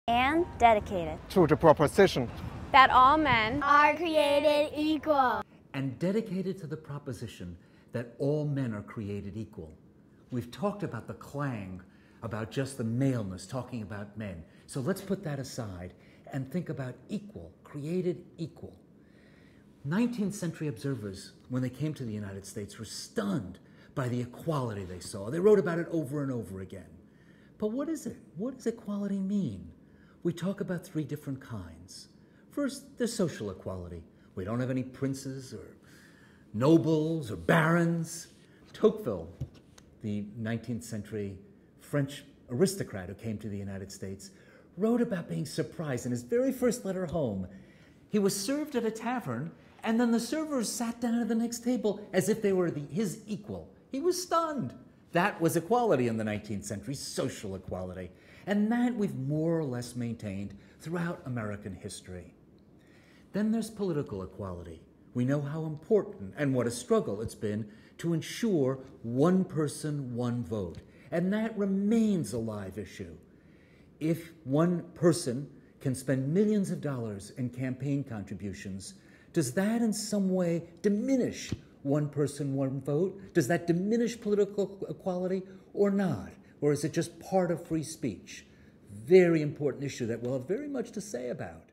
and dedicated to the proposition that all men are created equal. And dedicated to the proposition that all men are created equal. We've talked about the clang, about just the maleness, talking about men. So let's put that aside and think about equal, created equal. 19th century observers, when they came to the United States, were stunned by the equality they saw. They wrote about it over and over again. But what is it? What does equality mean? We talk about three different kinds. First, there's social equality. We don't have any princes or nobles or barons. Tocqueville, the 19th century French aristocrat who came to the United States, wrote about being surprised in his very first letter home. He was served at a tavern, and then the servers sat down at the next table as if they were his equal. He was stunned. That was equality in the 19th century, social equality. And that we've more or less maintained throughout American history. Then there's political equality. We know how important and what a struggle it's been to ensure one person, one vote. And that remains a live issue. If one person can spend millions of dollars in campaign contributions, does that in some way diminish one person, one vote? Does that diminish political equality or not? Or is it just part of free speech? Very important issue that we'll have very much to say about.